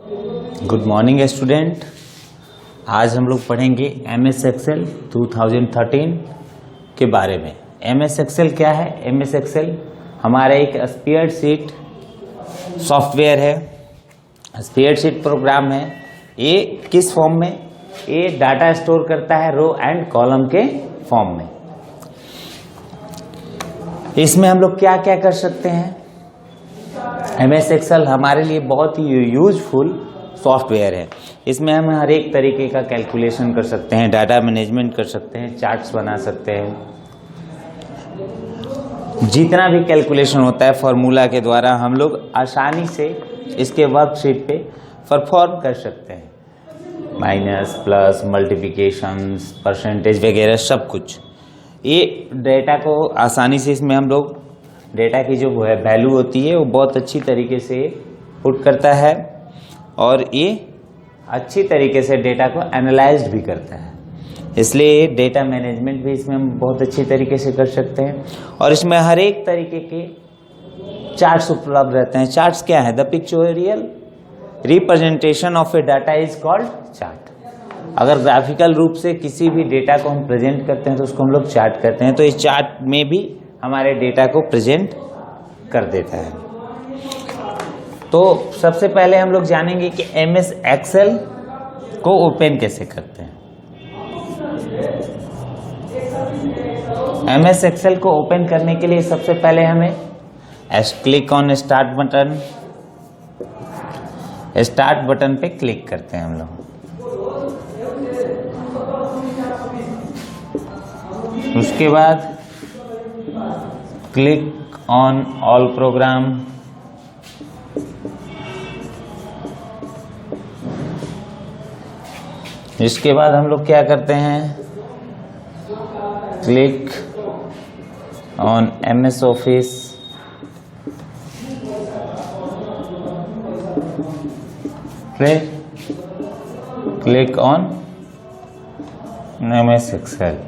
Good morning student. आज हम लोग पढ़ेंगे MS एक्सेल 2013 के बारे में। MS एक्सेल क्या है? MS एक्सेल हमारा एक स्प्रेडशीट सॉफ्टवेयर है, स्प्रेडशीट प्रोग्राम है। ये किस फॉर्म में? ये डाटा स्टोर करता है रो एंड कॉलम के फॉर्म में। इसमें हम लोग क्या क्या कर सकते हैं? MS एक्सेल हमारे लिए बहुत ही यूजफुल सॉफ्टवेयर है। इसमें हम हर एक तरीके का कैलकुलेशन कर सकते हैं, डाटा मैनेजमेंट कर सकते हैं, चार्ट्स बना सकते हैं। जितना भी कैलकुलेशन होता है फॉर्मूला के द्वारा हम लोग आसानी से इसके वर्कशीट पे परफॉर्म कर सकते हैं। माइनस, प्लस, मल्टीप्लिकेशंस, परसेंटेज वगैरह सब कुछ। ये डेटा को आसानी से इसमें हम लोग डेटा की जो वैल्यू होती है वो बहुत अच्छी तरीके से पुट करता है और ये अच्छी तरीके से डेटा को एनालाइज भी करता है। इसलिए डेटा मैनेजमेंट भी इसमें हम बहुत अच्छी तरीके से कर सकते हैं। और इसमें हर एक तरीके के चार्ट्स उपलब्ध रहते हैं। चार्ट्स क्या है? The pictorial representation of A data is called chart. अगर ग्राफिकल रूप से किसी भी डेटा को हम प्रेजेंट करते हैं तो उसको हम लोग चार्ट करते हैं। तो इस चार्ट में भी हमारे डेटा को प्रेजेंट कर देता है। तो सबसे पहले हम लोग जानेंगे कि MS एक्सेल को ओपन कैसे करते हैं। MS एक्सेल को ओपन करने के लिए सबसे पहले हमें click on start button, start button पे क्लिक करते हैं हम लोग। उसके बाद क्लिक ऑन ऑल प्रोग्राम, इसके बाद हम लोग क्या करते हैं? क्लिक ऑन MS ऑफिस, फिर क्लिक ऑन MS एक्सेल।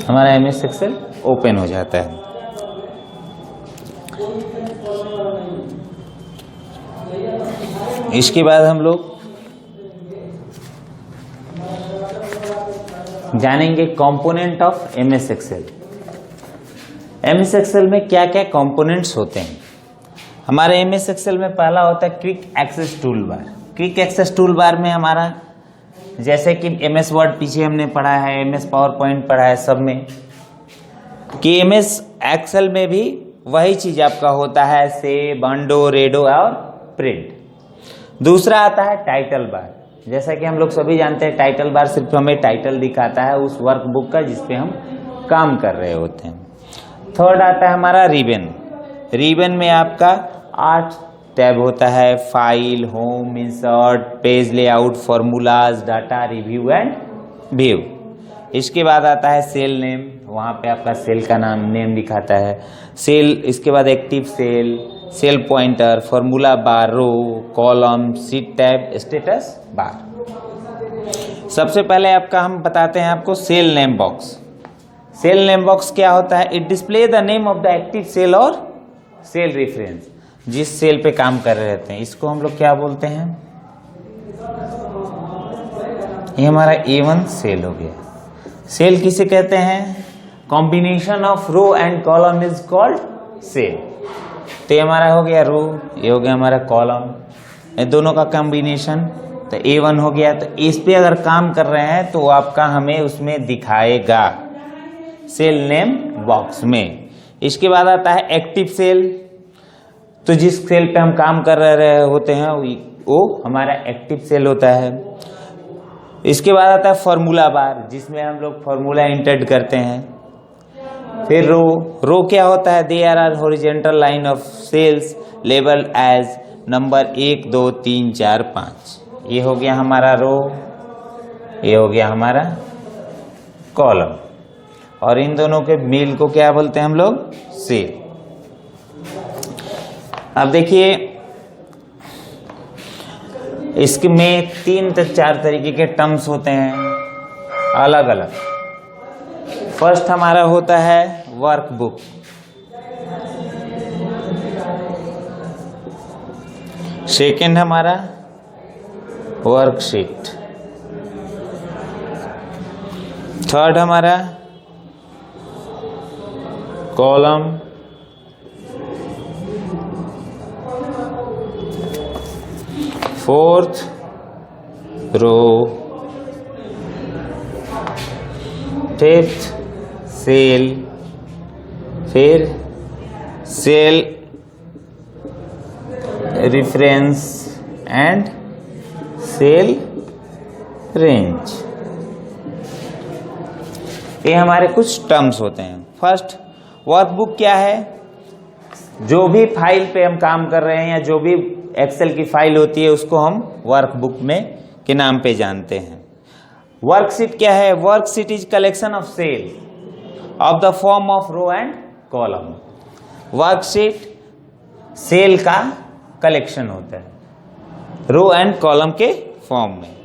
हमारा MS एक्सेल ओपन हो जाता है। इसके बाद हम लोग जानेंगे component of MS Excel. MS Excel में क्या क्या कंपोनेंट्स होते हैं? हमारे MS एक्सेल में पहला होता है quick access tool bar. Quick access tool bar में हमारा जैसे कि MS वर्ड पीछे हमने पढ़ा है, MS पावर पॉइंट पढ़ा है, सब में कि MS एक्सेल में भी वही चीज आपका होता है, सेव, अंडो, रेडो और प्रिंट। दूसरा आता है टाइटल बार। जैसा कि हम लोग सभी जानते हैं टाइटल बार सिर्फ हमें टाइटल दिखाता है उस वर्कबुक का जिसपे हम काम कर रहे होते हैं। थर्ड आता है हमारा रिबन। रिबन में आपका 8 टैब होता है, file, home, insert, page layout, formulas, data, review and view. इसके बाद आता है सेल नेम, वहाँ पे आपका सेल का नेम दिखाता है। सेल, इसके बाद active cell, cell pointer, formula bar, row, column, sheet tab, status bar. सबसे पहले आपका हम बताते हैं आपको cell name box. Cell name box क्या होता है? It display the name of the active cell और सेल रेफरेंस। जिस सेल पे काम कर रहे होते हैं इसको हम लोग क्या बोलते हैं? ये हमारा A1 सेल हो गया। सेल किसे कहते हैं? Combination of row and column is called cell. तो ये हमारा हो गया रो, ये हो गया हमारा कॉलम, ये दोनों का कॉम्बिनेशन। तो A1 हो गया। तो इस पे अगर काम कर रहे हैं तो आपका हमें उसमें दिखाएगा सेल नेम बॉक्स में। इसके बाद आता है एक्टिव सेल। तो जिस सेल पे हम काम कर रहे होते हैं वो हमारा एक्टिव सेल होता है। इसके बाद आता है फॉर्मूला बार जिसमें हम लोग फॉर्मूला इंटर करते हैं। फिर रो, रो क्या होता है? They are horizontal line of cells label as number 1, 2, 3, 4, 5। ये हो गया हमारा रो, ये हो गया हमारा कॉलम। और इन दोनों के मेल को क्या बोलते हैं हम लोग? सेल। अब देखिए इसमें 3 से 4 तरीके के टर्म्स होते हैं अलग अलग। फर्स्ट हमारा होता है वर्कबुक। सेकेंड हमारा वर्कशीट, थर्ड हमारा column, fourth row, fifth cell, फिर cell reference and cell range. ये हमारे कुछ टर्म्स होते हैं। फर्स्ट, वर्कबुक क्या है? जो भी फाइल पे हम काम कर रहे हैं या जो भी एक्सेल की फाइल होती है उसको हम वर्कबुक में के नाम पे जानते हैं। वर्कशीट क्या है? Worksheet is collection of cell of the form of row and column. Worksheet cell का कलेक्शन होता है रो एंड कॉलम के फॉर्म में।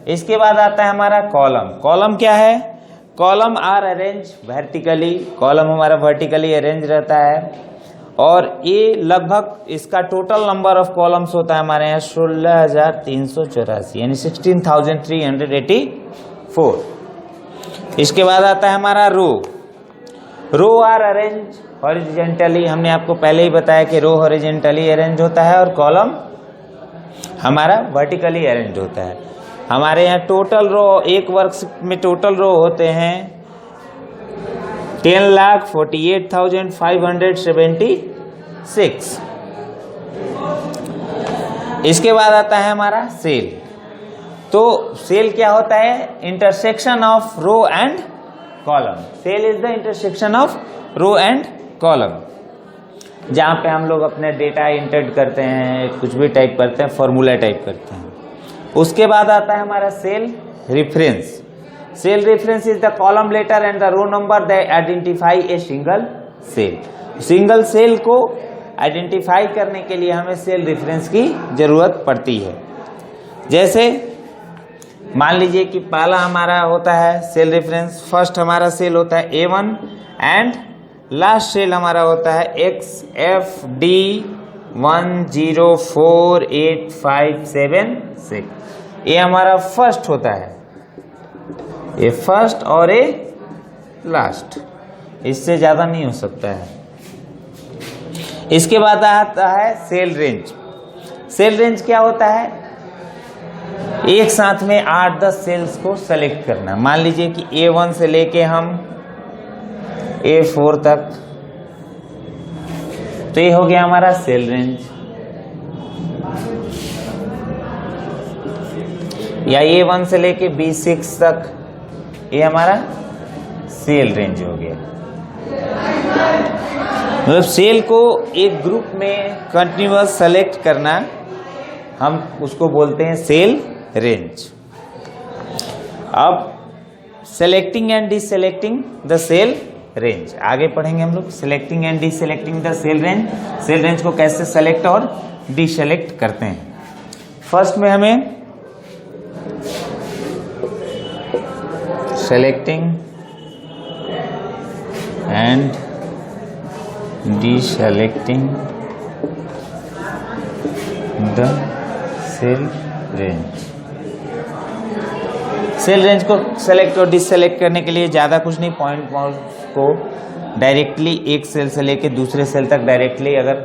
इसके बाद आता है हमारा कॉलम। कॉलम क्या है? Column are arrange vertically, column हमारा वर्टिकली अरेंज रहता है और ये लगभग इसका टोटल नंबर ऑफ कॉलम्स होता है हमारे यहाँ 16,384 यानी 16,384। इसके बाद आता है हमारा रो। रो आर अरेंज हॉरिजॉन्टली, हमने आपको पहले ही बताया कि रो हॉरिजॉन्टली अरेंज होता है और कॉलम हमारा वर्टिकली अरेंज होता है। हमारे यहाँ टोटल रो, एक वर्कशीट में टोटल रो होते हैं 10,48,576। इसके बाद आता है हमारा सेल। तो सेल क्या होता है? Intersection of row and column. Cell is the intersection of row and column, जहां पे हम लोग अपने डेटा इंटर करते हैं, कुछ भी टाइप करते हैं, फॉर्मूला टाइप करते हैं। उसके बाद आता है हमारा cell reference. Cell reference is the column letter and the row number that identify a single cell. Single cell को आइडेंटिफाई करने के लिए हमें सेल रेफरेंस की जरूरत पड़ती है। जैसे मान लीजिए कि पहला हमारा होता है सेल रेफरेंस, फर्स्ट हमारा सेल होता है A1 एंड लास्ट सेल हमारा होता है XFD104857 ये हमारा फर्स्ट होता है, ये फर्स्ट और ये लास्ट, इससे ज्यादा नहीं हो सकता है। इसके बाद आता है सेल रेंज। सेल रेंज क्या होता है? एक साथ में 8-10 सेल्स को सेलेक्ट करना। मान लीजिए कि A1 से लेके हम A4 तक, तो ये हो गया हमारा सेल रेंज। या A1 से लेके B6 तक, ये हमारा सेल रेंज हो गया। मतलब सेल को एक ग्रुप में कंटिन्यूअस सेलेक्ट करना, हम उसको बोलते हैं सेल रेंज। अब selecting and deselecting the cell range आगे पढ़ेंगे हम लोग। Selecting and deselecting the cell range, cell range को कैसे सेलेक्ट और डिसेलेक्ट करते हैं। फर्स्ट में हमें selecting and deselecting the cell range. Cell range को सेलेक्ट और डिससेलेक्ट करने के लिए ज़्यादा कुछ नहीं, पॉइंट को डायरेक्टली एक सेल से लेके दूसरे सेल तक डायरेक्टली अगर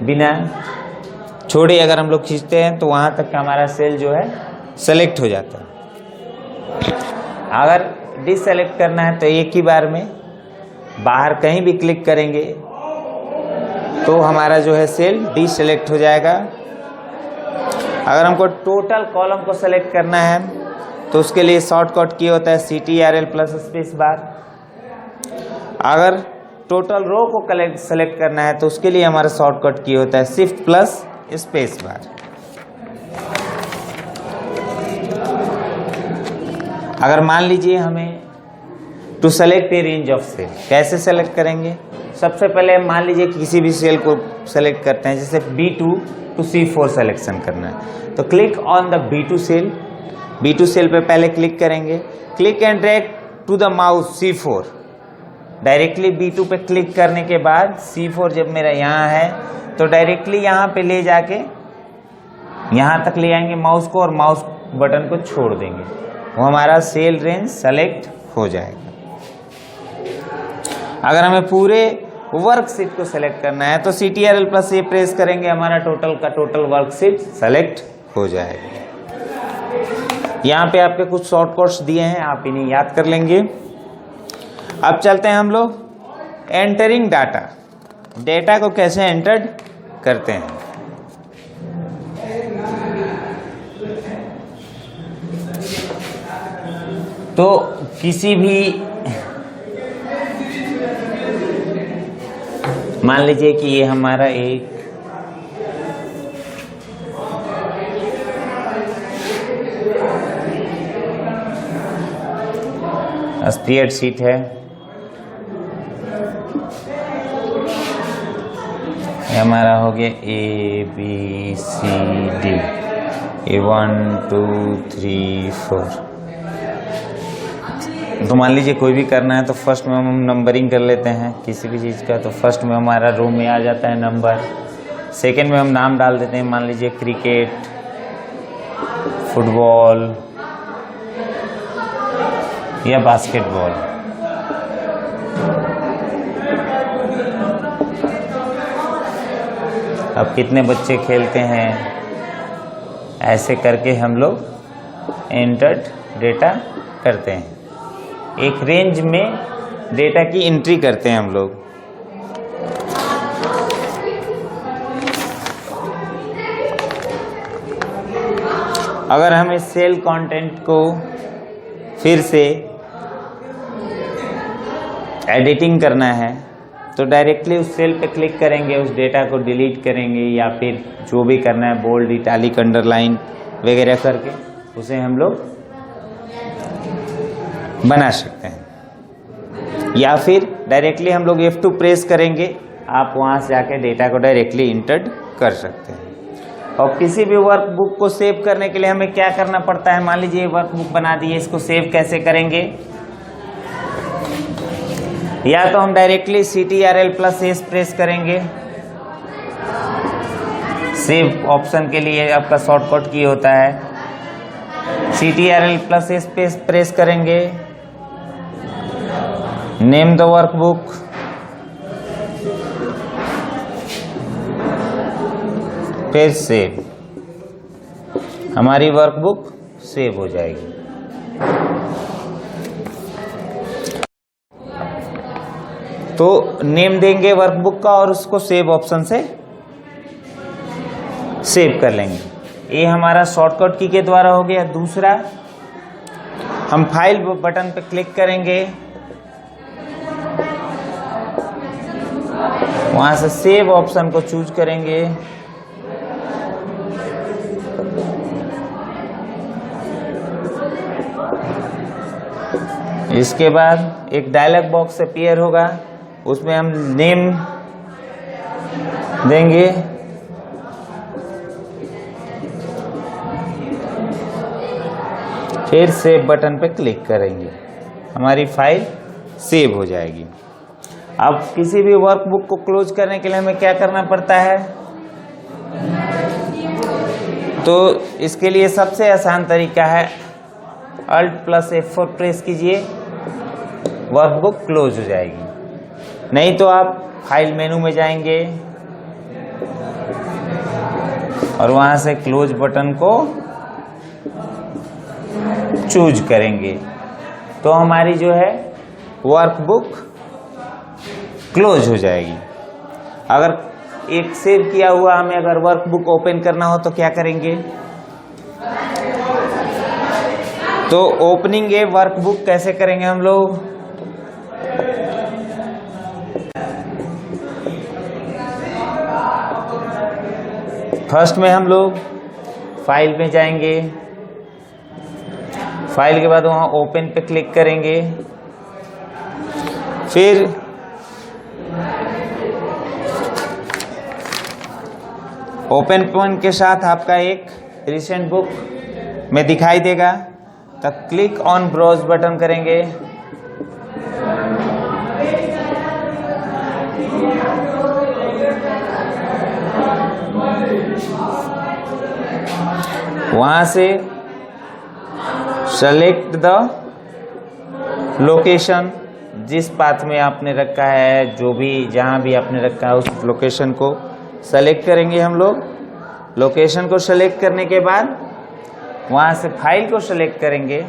बिना छोड़े अगर हम लोग खींचते हैं तो वहाँ तक का हमारा सेल जो है सेलेक्ट हो जाता है। अगर डिससेलेक्ट करना है तो एक ही बार में बाहर कहीं भी क्लिक करेंगे तो हमारा जो है सेल डिससेलेक्ट हो जाएगा। अगर हमको टोटल कॉलम को सेलेक्ट करना है तो उसके लिए शॉर्टकट की होता है CTRL प्लस स्पेस बार। अगर टोटल रो को सेलेक्ट करना है तो उसके लिए हमारा शॉर्टकट की होता है शिफ्ट प्लस स्पेस बार। अगर मान लीजिए हमें to select a range of cell, कैसे सेलेक्ट करेंगे? सबसे पहले मान लीजिए कि किसी भी सेल को सेलेक्ट करते हैं, जैसे B2 to C4 सेलेक्शन करना है, तो click on the B2 cell. B2 cell पे पहले क्लिक करेंगे, click and drag to the mouse C4। Directly B2 पे क्लिक करने के बाद C4 जब मेरा यहाँ है तो डायरेक्टली यहाँ पे ले जाके यहाँ तक ले आएंगे माउस को और माउस बटन को छोड़ देंगे, वो हमारा सेल रेंज सेलेक्ट हो जाएगा। अगर हमें पूरे वर्कशीट को सेलेक्ट करना है तो CTRL+A प्रेस करेंगे, हमारा टोटल का टोटल वर्कशीट सेलेक्ट हो जाएगा। यहाँ पे आपके कुछ शॉर्टकट्स दिए हैं, आप इन्हें याद कर लेंगे। अब चलते हैं हम लोग एंटरिंग डाटा, डेटा को कैसे एंटर करते हैं। तो किसी भी, मान लीजिए कि ये हमारा एक स्प्रेडशीट है, ये हमारा हो गया ABCD, ये 1 2 3 4। तो मान लीजिए कोई भी करना है तो फर्स्ट में हम नंबरिंग कर लेते हैं किसी भी चीज़ का। तो फर्स्ट में हमारा रो में आ जाता है नंबर, सेकंड में हम नाम डाल देते हैं, मान लीजिए क्रिकेट, फुटबॉल या बास्केटबॉल। अब कितने बच्चे खेलते हैं, ऐसे करके हम लोग एंटर्ड डेटा करते हैं। एक रेंज में डेटा की एंट्री करते हैं हम लोग। अगर हमें सेल कंटेंट को फिर से एडिटिंग करना है तो डायरेक्टली उस सेल पे क्लिक करेंगे, उस डेटा को डिलीट करेंगे या फिर जो भी करना है बोल्ड, इटैलिक, अंडरलाइन वगैरह करके उसे हम लोग बना सकते हैं। या फिर डायरेक्टली हम लोग F2 प्रेस करेंगे, आप वहाँ से आके डेटा को डायरेक्टली इंटर कर सकते हैं। और किसी भी वर्कबुक को सेव करने के लिए हमें क्या करना पड़ता है, मान लीजिए वर्कबुक बना दी है, इसको सेव कैसे करेंगे। या तो हम डायरेक्टली CTRL+S प्रेस करेंगे, सेव ऑप्शन के लिए आपका शॉर्टकट की होता है। CTRL+S प्रेस करेंगे, नेम द वर्कबुक, फिर सेव, हमारी वर्कबुक सेव हो जाएगी। तो नेम देंगे वर्कबुक का और उसको सेव ऑप्शन से सेव कर लेंगे। ये हमारा शॉर्टकट की के द्वारा हो गया। दूसरा, हम फाइल बटन पे क्लिक करेंगे, वहां से सेव ऑप्शन को चूज करेंगे, इसके बाद एक डायलॉग बॉक्स अपीयर होगा, उसमें हम नेम देंगे, फिर सेव बटन पे क्लिक करेंगे, हमारी फाइल सेव हो जाएगी। अब किसी भी वर्कबुक को क्लोज करने के लिए हमें क्या करना पड़ता है, तो इसके लिए सबसे आसान तरीका है Alt+F4 प्रेस कीजिए, वर्कबुक क्लोज हो जाएगी। नहीं तो आप फाइल मेनू में जाएंगे और वहां से क्लोज बटन को चूज करेंगे तो हमारी जो है वर्कबुक क्लोज हो जाएगी। अगर एक सेव किया हुआ हमें अगर वर्कबुक ओपन करना हो तो क्या करेंगे, तो ओपनिंग ए वर्कबुक कैसे करेंगे हम लोग, फर्स्ट में हम लोग फाइल में जाएंगे, फाइल के बाद वहां ओपन पे क्लिक करेंगे, फिर ओपन पॉइंट के साथ आपका एक रिसेंट बुक में दिखाई देगा, तब क्लिक ऑन ब्राउज बटन करेंगे, वहाँ से सेलेक्ट द लोकेशन, जिस पाथ में आपने रखा है, जो भी जहाँ भी आपने रखा है उस लोकेशन को सेलेक्ट करेंगे हम लोग। लोकेशन को सेलेक्ट करने के बाद वहाँ से फाइल को सेलेक्ट करेंगे।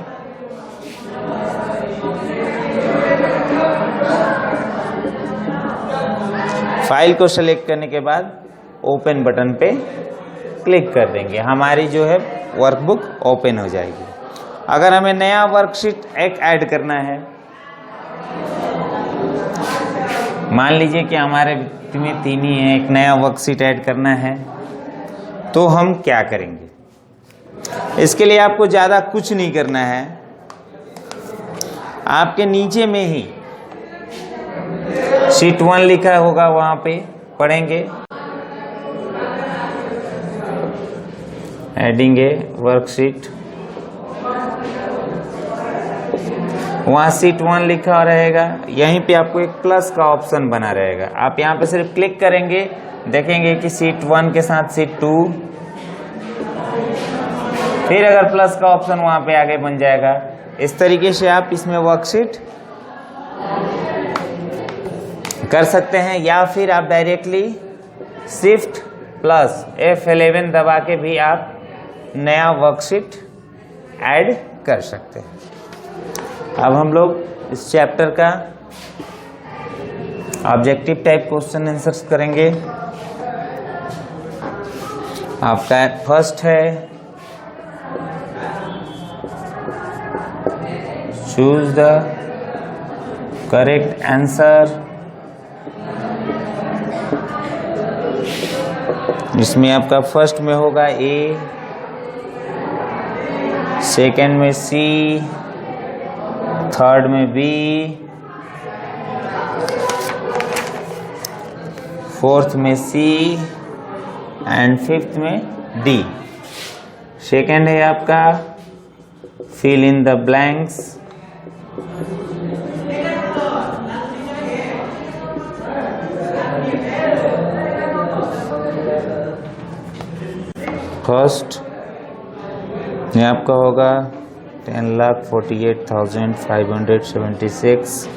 फाइल को सेलेक्ट करने के बाद ओपन बटन पे क्लिक कर देंगे, हमारी जो है वर्कबुक ओपन हो जाएगी। अगर हमें नया वर्कशीट एक ऐड करना है, मान लीजिए कि हमारे में 3 ही है, एक नया वर्कशीट ऐड करना है, तो हम क्या करेंगे? इसके लिए आपको ज़्यादा कुछ नहीं करना है। आपके नीचे में ही शीट 1 लिखा होगा, वहाँ पे पढ़ेंगे एडिंग ए वर्कशीट, वहाँ शीट 1 लिखा रहेगा। यहीं पे आपको एक प्लस का ऑप्शन बना रहेगा, आप यहाँ पे सिर्फ क्लिक करेंगे, देखेंगे कि शीट 1 के साथ शीट 2, फिर अगर प्लस का ऑप्शन वहाँ पे आगे बन जाएगा। इस तरीके से आप इसमें वर्कशीट कर सकते हैं, या फिर आप डायरेक्टली शिफ्ट प्लस F11 दबा के भी आप नया वर्कशीट ऐड कर सकते हैं। अब हम लोग इस चैप्टर का ऑब्जेक्टिव टाइप क्वेश्चन आंसर्स करेंगे। आपका फर्स्ट है चूज द करेक्ट आंसर। इसमें आपका फर्स्ट में होगा ए, सेकंड में सी, थर्ड में बी, फोर्थ में सी एंड फिफ्थ में डी। सेकंड है आपका fill in the blanks. First ये आपका होगा 10,48,576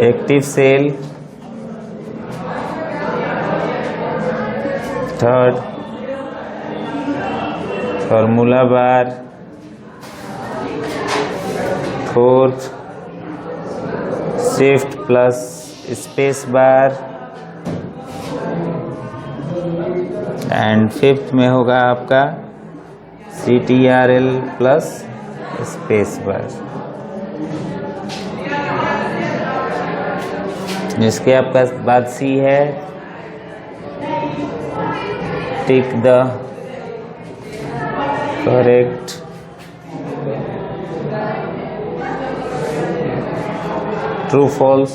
active cell. Third formula bar. Fourth shift plus space bar and fifth में होगा आपका CTRL प्लस स्पेस बार। जिसके आपका बाद सी है tick the correct true false.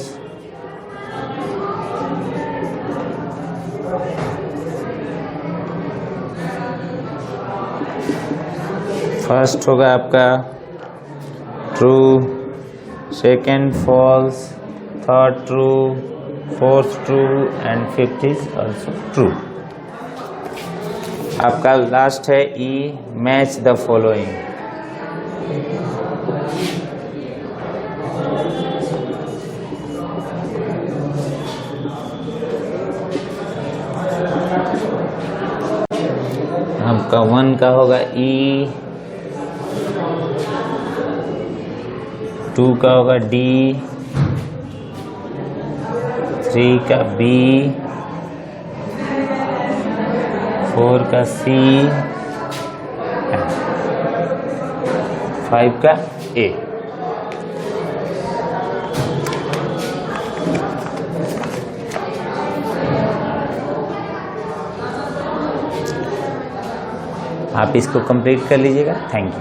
First होगा आपका true, second false, third true, fourth true and fifth is also true. आपका लास्ट है ई, मैच द फॉलोइंग। आपका 1 का होगा ई, 2 का होगा डी, 3 का बी, 4 का सी, 5 का ए। आप इसको कंप्लीट कर लीजिएगा। Thank you.